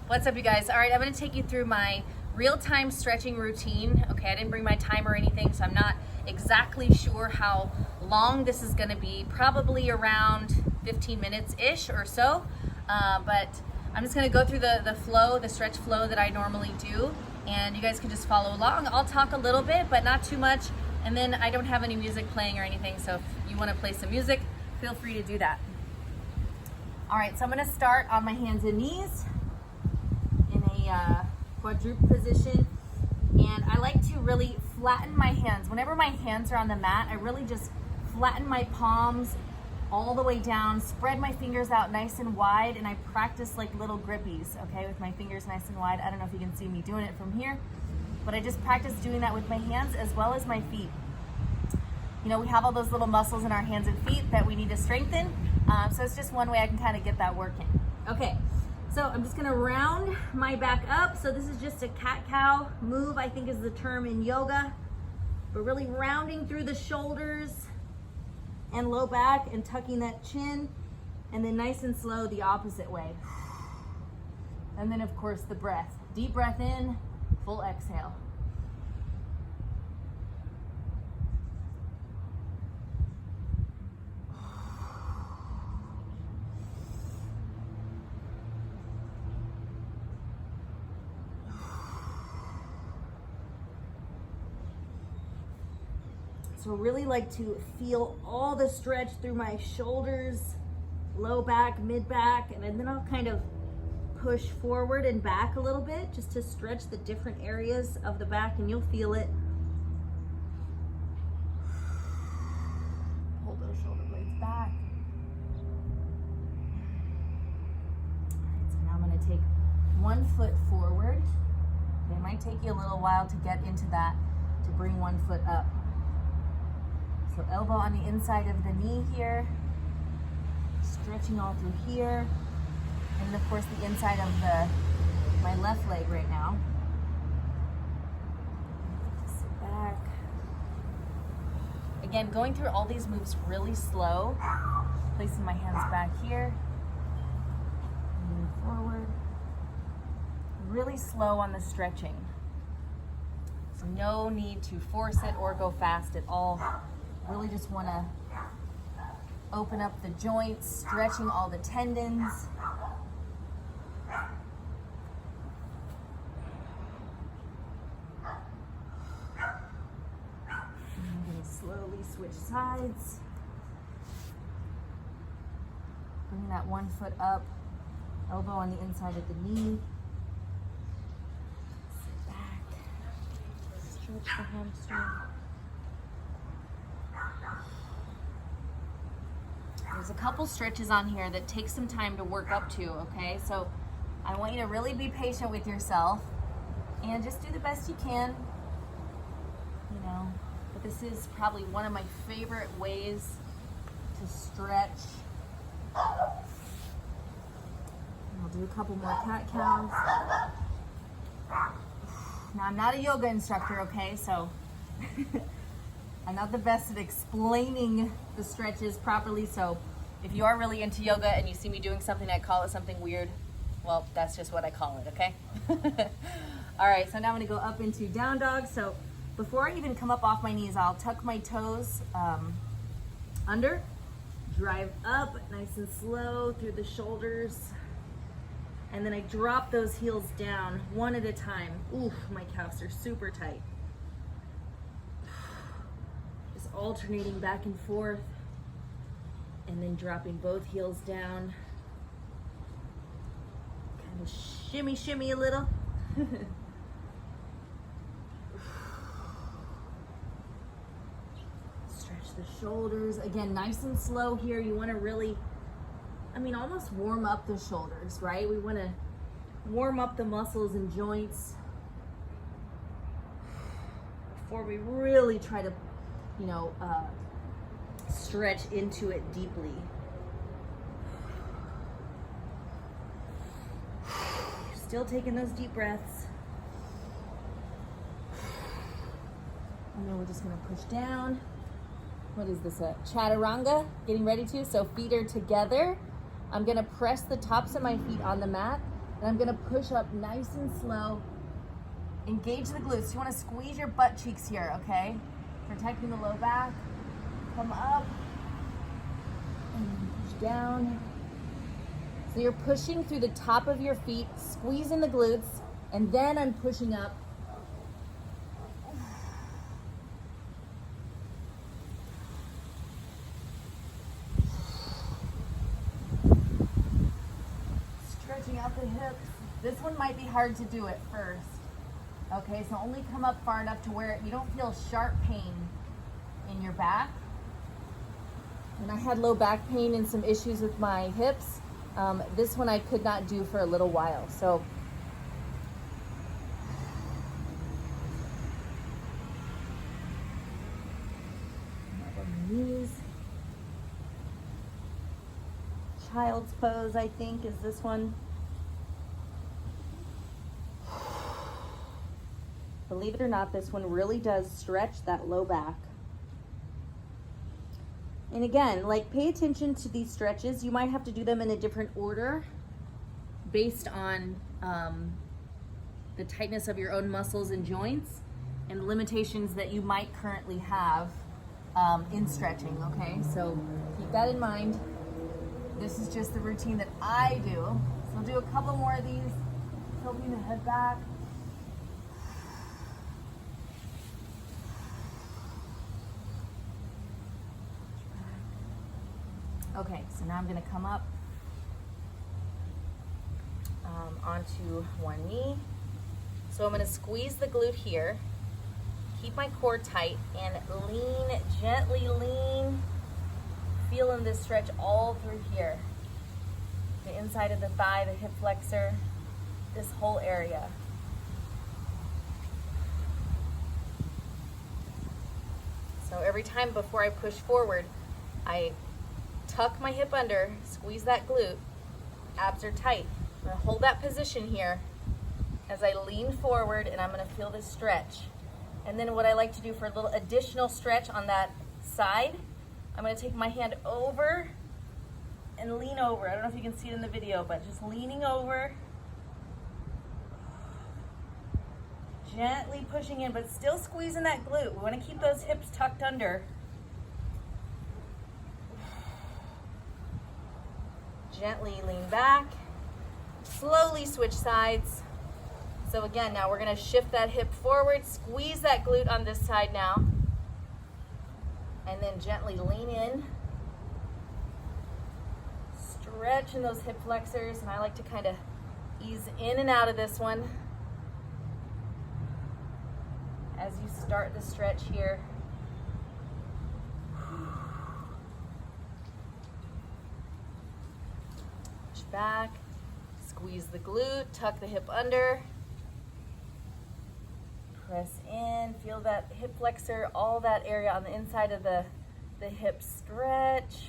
What's up, you guys? All right, I'm gonna take you through my real-time stretching routine. Okay, I didn't bring my timer or anything, so I'm not exactly sure how long this is gonna be. Probably around 15 minutes-ish or so. But I'm just gonna go through the flow, the stretch flow that I normally do, and you guys can just follow along. I'll talk a little bit, but not too much. And then I don't have any music playing or anything, so if you wanna play some music, feel free to do that. All right, so I'm gonna start on my hands and knees in a quadruped position, and I like to really flatten my hands. Whenever my hands are on the mat, I really just flatten my palms all the way down, spread my fingers out nice and wide, and I practice like little grippies, okay, with my fingers nice and wide. I don't know if you can see me doing it from here, but I just practice doing that with my hands as well as my feet. You know, we have all those little muscles in our hands and feet that we need to strengthen, so it's just one way I can kind of get that working. Okay. So I'm just gonna round my back up. So this is just a cat-cow move, I think is the term in yoga. But really rounding through the shoulders and low back and tucking that chin, and then nice and slow the opposite way. And then of course the breath. Deep breath in, full exhale. So really like to feel all the stretch through my shoulders, low back, mid back, and then I'll kind of push forward and back a little bit just to stretch the different areas of the back, and you'll feel it. Hold those shoulder blades back. All right, so now I'm gonna take one foot forward. It might take you a little while to get into that, to bring one foot up. So elbow on the inside of the knee here, stretching all through here, and of course the inside of my left leg right now. Sit back. Again, going through all these moves really slow, placing my hands back here, moving forward. Really slow on the stretching. So no need to force it or go fast at all. Really just want to open up the joints, stretching all the tendons. And I'm going to slowly switch sides. Bring that one foot up, elbow on the inside of the knee. Sit back, stretch the hamstring. There's a couple stretches on here that take some time to work up to, okay? So I want you to really be patient with yourself and just do the best you can, you know. But this is probably one of my favorite ways to stretch. And I'll do a couple more cat-cows. Now, I'm not a yoga instructor, okay? So I'm not the best at explaining the stretches properly, so if you are really into yoga and you see me doing something, I call it something weird, well, that's just what I call it, okay? All right, so now I'm gonna go up into down dog. So before I even come up off my knees, I'll tuck my toes under, drive up nice and slow through the shoulders, and then I drop those heels down one at a time. Ooh, my calves are super tight. Alternating back and forth, and then dropping both heels down. Kind of shimmy a little. Stretch the shoulders. Again, nice and slow here. You want to really, almost warm up the shoulders, right? We want to warm up the muscles and joints before we really try to stretch into it deeply. Still taking those deep breaths. And then we're just gonna push down. What is this, a chaturanga? Getting ready to, so feet are together. I'm gonna press the tops of my feet on the mat, And I'm gonna push up nice and slow. Engage the glutes. You wanna squeeze your butt cheeks here, okay? Protecting the low back. Come up and push down. So you're pushing through the top of your feet, squeezing the glutes, and then I'm pushing up. Stretching out the hips. This one might be hard to do at first. Okay, so only come up far enough to where you don't feel sharp pain in your back. And I had low back pain and some issues with my hips. This one I could not do for a little while. So knees. Child's pose, I think, is this one. Believe it or not, this one really does stretch that low back. And again, like, pay attention to these stretches. You might have to do them in a different order based on the tightness of your own muscles and joints and limitations that you might currently have in stretching, okay? So keep that in mind. This is just the routine that I do. So I'll do a couple more of these, tilting the head back. Okay, so now I'm gonna come up onto one knee. So I'm gonna squeeze the glute here, keep my core tight, and lean, gently lean, feeling this stretch all through here. The inside of the thigh, the hip flexor, this whole area. So every time before I push forward, I tuck my hip under, squeeze that glute, abs are tight. I'm gonna hold that position here as I lean forward, and I'm gonna feel this stretch. And then what I like to do for a little additional stretch on that side, I'm gonna take my hand over and lean over. I don't know if you can see it in the video, but just leaning over, gently pushing in, but still squeezing that glute. We wanna keep those hips tucked under. Gently lean back, slowly switch sides. So again, now we're gonna shift that hip forward, squeeze that glute on this side now, and then gently lean in. Stretching those hip flexors, and I like to kind of ease in and out of this one as you start the stretch here. Back, squeeze the glute, tuck the hip under, press in, feel that hip flexor, all that area on the inside of the hip stretch.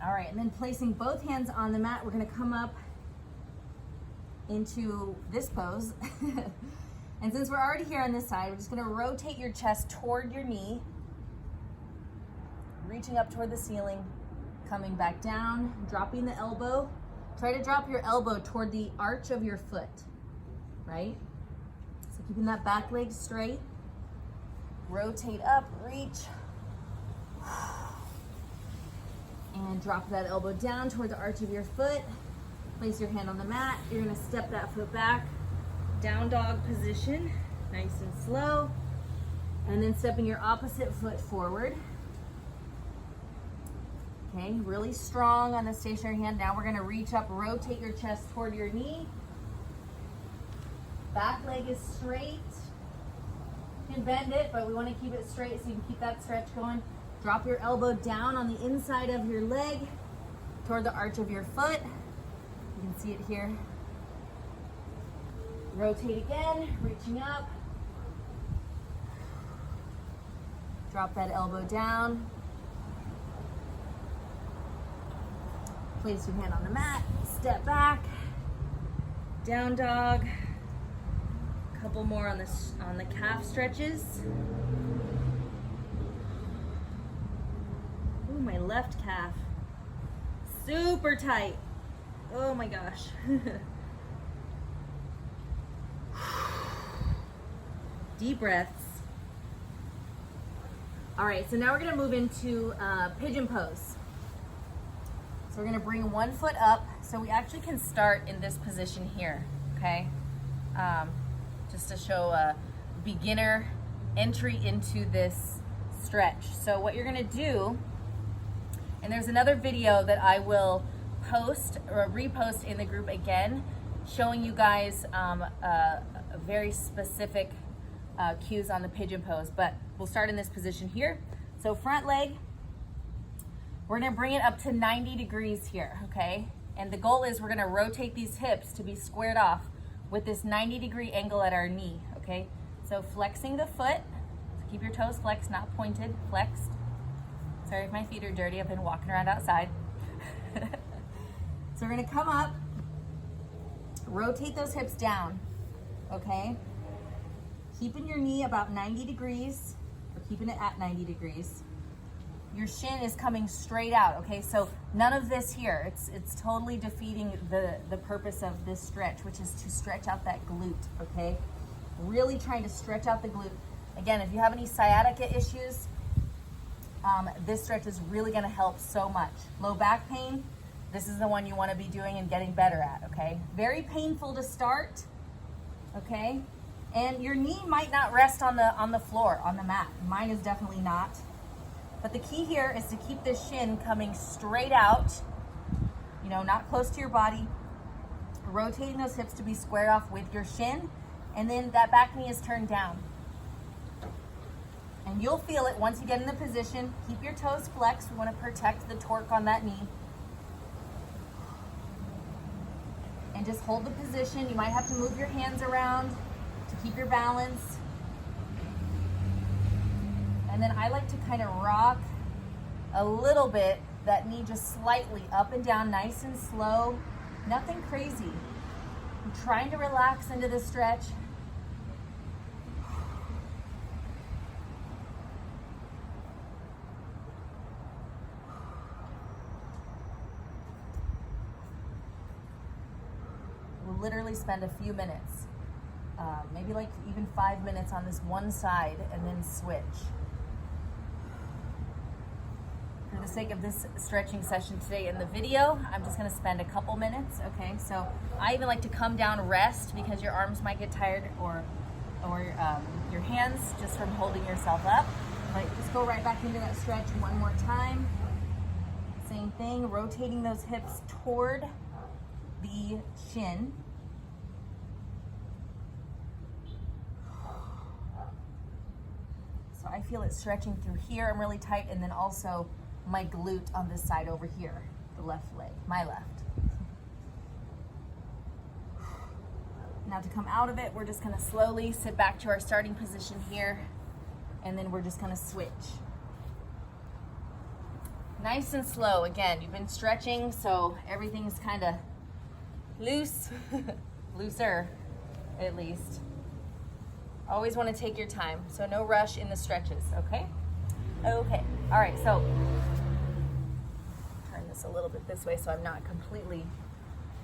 All right, and then placing both hands on the mat, we're gonna come up into this pose. And since we're already here on this side, we're just gonna rotate your chest toward your knee, reaching up toward the ceiling, coming back down, dropping the elbow. Try to drop your elbow toward the arch of your foot, right? So keeping that back leg straight. Rotate up, reach. And drop that elbow down toward the arch of your foot. Place your hand on the mat. You're gonna step that foot back. Down dog position, nice and slow. And then stepping your opposite foot forward. Okay, really strong on the stationary hand. Now we're gonna reach up, rotate your chest toward your knee. Back leg is straight. You can bend it, but we wanna keep it straight so you can keep that stretch going. Drop your elbow down on the inside of your leg toward the arch of your foot. You can see it here. Rotate again, reaching up. Drop that elbow down. Place your hand on the mat, step back, down dog. A couple more on the calf stretches. Ooh, my left calf, super tight. Oh my gosh. Deep breaths. All right, so now we're gonna move into pigeon pose. So we're gonna bring one foot up so we actually can start in this position here, okay? Just to show a beginner entry into this stretch. So what you're gonna do, and there's another video that I will post or repost in the group again, showing you guys a very specific cues on the pigeon pose, but we'll start in this position here. So front leg, we're gonna bring it up to 90 degrees here, okay? And the goal is we're gonna rotate these hips to be squared off with this 90-degree angle at our knee, okay? So flexing the foot, so keep your toes flexed, not pointed, flexed. Sorry if my feet are dirty, I've been walking around outside. So we're gonna come up, rotate those hips down, okay? Keeping your knee about 90 degrees, or keeping it at 90 degrees. Your shin is coming straight out, okay? So none of this here, it's totally defeating the purpose of this stretch, which is to stretch out that glute, okay? Really trying to stretch out the glute. Again, if you have any sciatica issues, this stretch is really gonna help so much. Low back pain, this is the one you wanna be doing and getting better at, okay? Very painful to start, okay? And your knee might not rest on the floor, on the mat. Mine is definitely not. But the key here is to keep this shin coming straight out, you know, not close to your body, rotating those hips to be squared off with your shin, and then that back knee is turned down. And you'll feel it once you get in the position. Keep your toes flexed. We want to protect the torque on that knee. And just hold the position. You might have to move your hands around to keep your balance. And then I like to kind of rock a little bit, that knee just slightly up and down, nice and slow, nothing crazy. I'm trying to relax into the stretch. We'll literally spend a few minutes, maybe like even 5 minutes on this one side and then switch. For the sake of this stretching session today in the video, I'm just gonna spend a couple minutes, okay? So I even like to come down, rest, because your arms might get tired, or your hands just from holding yourself up. But just go right back into that stretch one more time. Same thing, rotating those hips toward the shin. So I feel it stretching through here. I'm really tight, and then also my glute on this side over here, the left leg, my left. Now to come out of it, we're just gonna slowly sit back to our starting position here, and then we're just gonna switch. Nice and slow. Again, you've been stretching, so everything's kind of loose, looser at least. Always want to take your time, so no rush in the stretches, okay? Okay, all right, so turn this a little bit this way so I'm not completely,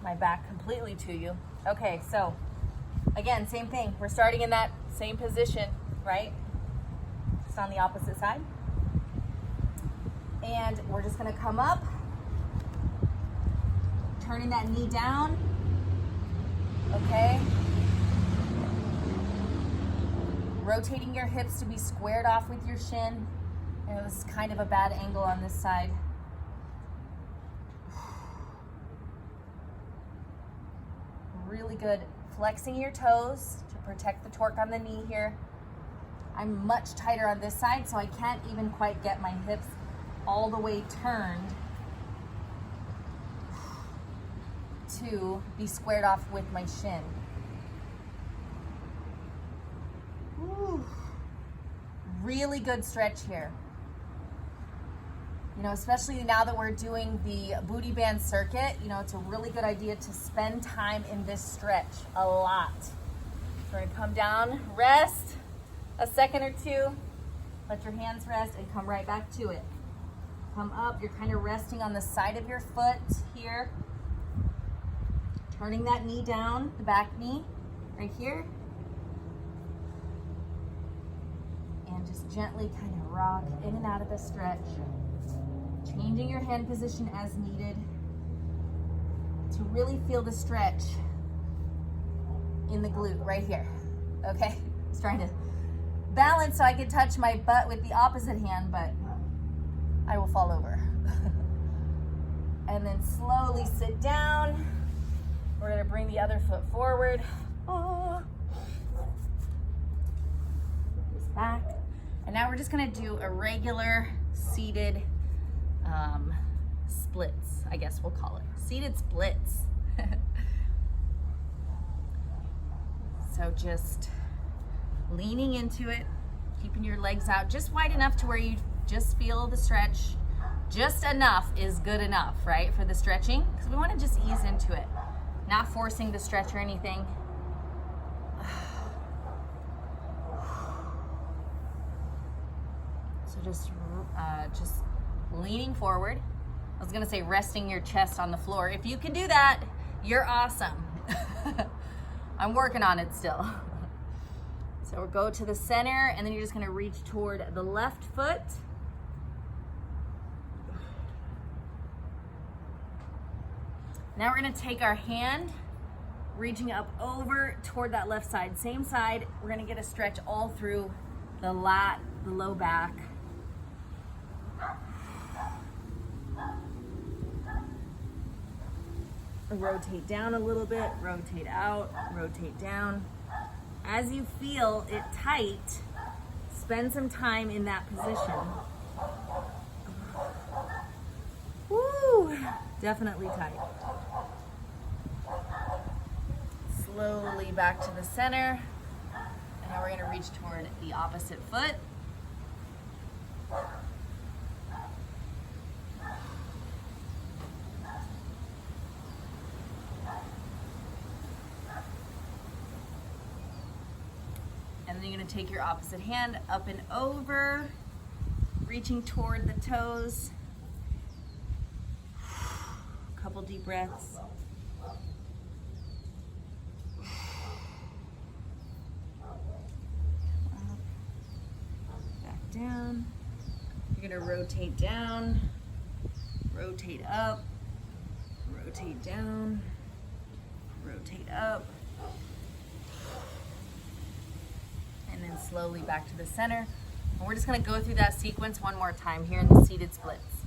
my back completely to you. Okay, so again, same thing. We're starting in that same position, right? Just on the opposite side. And we're just gonna come up, turning that knee down, okay? Rotating your hips to be squared off with your shin. And it was kind of a bad angle on this side. Really good. Flexing your toes to protect the torque on the knee here. I'm much tighter on this side, so I can't even quite get my hips all the way turned to be squared off with my shin. Woo. Really good stretch here. You know, especially now that we're doing the booty band circuit, you know, it's a really good idea to spend time in this stretch a lot. So we're gonna come down, rest a second or two, let your hands rest, and come right back to it. Come up, you're kind of resting on the side of your foot here. Turning that knee down, the back knee, right here. And just gently kind of rock in and out of the stretch. Changing your hand position as needed to really feel the stretch in the glute right here. Okay, I was trying to balance so I could touch my butt with the opposite hand, but I will fall over. And then slowly sit down. We're gonna bring the other foot forward. Oh. This back. And now we're just gonna do a regular seated splits, I guess we'll call it. Seated splits. So just leaning into it, keeping your legs out just wide enough to where you just feel the stretch. Just enough is good enough, right, for the stretching? Because we want to just ease into it, not forcing the stretch or anything. So just leaning forward. I was gonna say resting your chest on the floor. If you can do that, you're awesome. I'm working on it still. So we'll go to the center, and then you're just gonna reach toward the left foot. Now we're gonna take our hand, reaching up over toward that left side. Same side, we're gonna get a stretch all through the lat, the low back. Rotate down a little bit, rotate out, rotate down. As you feel it tight, spend some time in that position. Woo! Definitely tight. Slowly back to the center. And now we're gonna reach toward the opposite foot. And then you're gonna take your opposite hand up and over, reaching toward the toes. Couple deep breaths. Back down. You're gonna rotate down, rotate up, rotate down, rotate up. And then slowly back to the center. And we're just gonna go through that sequence one more time here in the seated splits.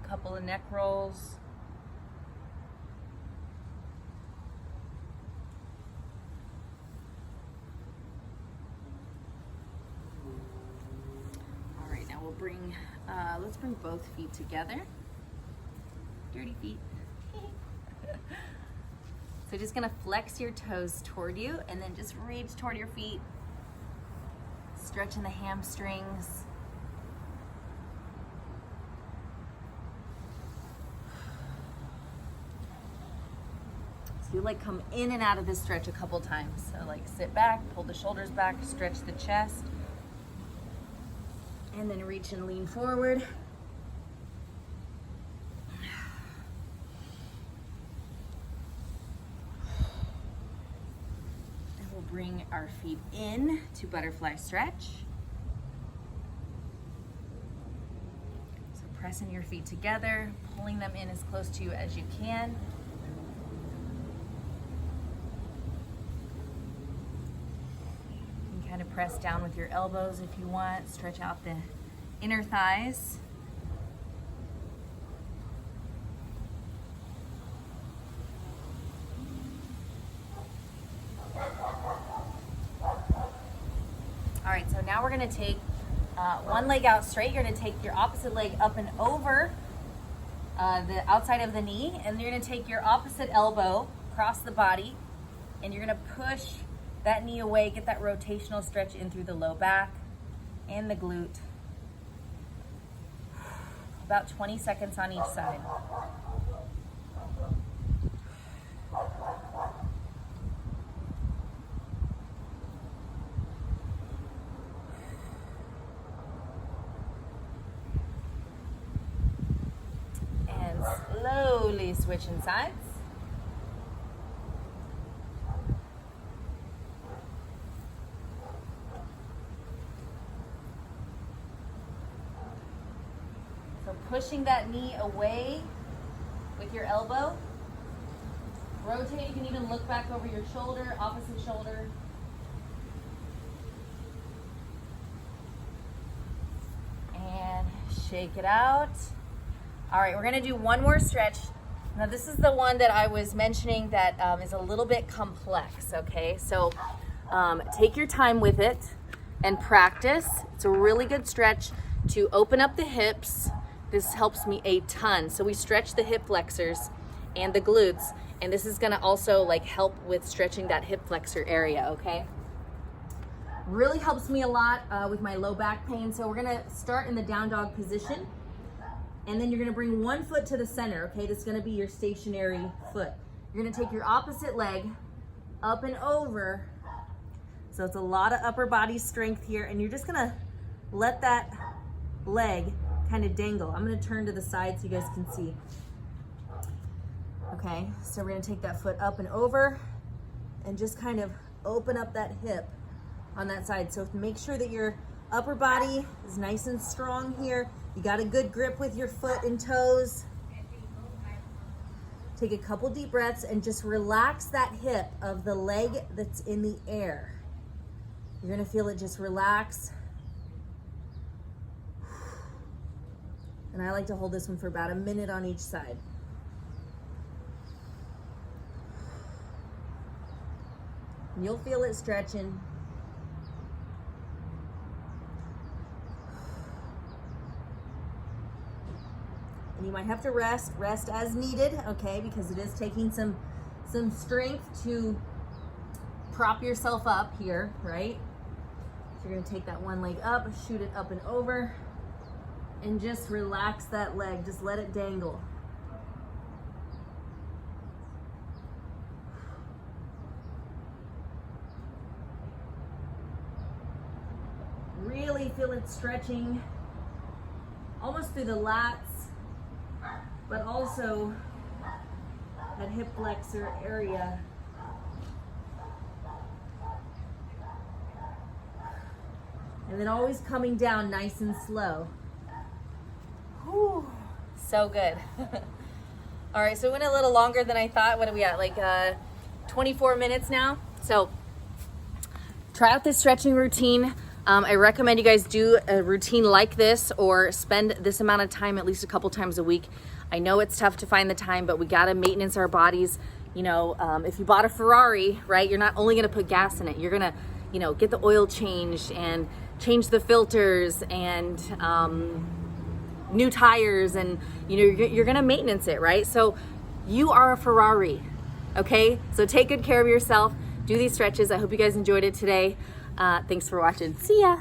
Couple of neck rolls. All right, now we'll bring, let's bring both feet together. Dirty feet. So just gonna flex your toes toward you and then just reach toward your feet. Stretching the hamstrings. So you like come in and out of this stretch a couple times. So like sit back, pull the shoulders back, stretch the chest, and then reach and lean forward. And we'll bring our feet in to butterfly stretch. So pressing your feet together, pulling them in as close to you as you can. You can kind of press down with your elbows if you want. Stretch out the inner thighs. All right, so now we're gonna take one leg out straight. You're gonna take your opposite leg up and over the outside of the knee, and you're gonna take your opposite elbow across the body, and you're gonna push that knee away, get that rotational stretch in through the low back and the glute. About 20 seconds on each side. Slowly switching sides. So pushing that knee away with your elbow. Rotate, you can even look back over your shoulder, opposite shoulder. And shake it out. All right, we're gonna do one more stretch. Now this is the one that I was mentioning that is a little bit complex, okay? So take your time with it and practice. It's a really good stretch to open up the hips. This helps me a ton. So we stretch the hip flexors and the glutes, and this is gonna also like help with stretching that hip flexor area, okay? Really helps me a lot with my low back pain. So we're gonna start in the down dog position. And then you're gonna bring one foot to the center, okay? This is gonna be your stationary foot. You're gonna take your opposite leg up and over. So it's a lot of upper body strength here, and you're just gonna let that leg kind of dangle. I'm gonna turn to the side so you guys can see. Okay, so we're gonna take that foot up and over and just kind of open up that hip on that side. So make sure that your upper body is nice and strong here. You got a good grip with your foot and toes. Take a couple deep breaths and just relax that hip of the leg that's in the air. You're gonna feel it just relax. And I like to hold this one for about a minute on each side. You'll feel it stretching. And you might have to rest as needed, okay? Because it is taking some strength to prop yourself up here, right? So you're gonna take that one leg up, shoot it up and over, and just relax that leg. Just let it dangle. Really feel it stretching almost through the lats, but also that hip flexor area. And then always coming down nice and slow. Whew, so good. All right, so we went a little longer than I thought. What are we at, like 24 minutes now? So try out this stretching routine. I recommend you guys do a routine like this or spend this amount of time at least a couple times a week. I know it's tough to find the time, but we gotta maintenance our bodies. You know, if you bought a Ferrari, right, you're not only gonna put gas in it, you're gonna, you know, get the oil changed and change the filters and new tires, and you know, you're gonna maintenance it, right? So you are a Ferrari, okay? So take good care of yourself, do these stretches. I hope you guys enjoyed it today. Thanks for watching. See ya.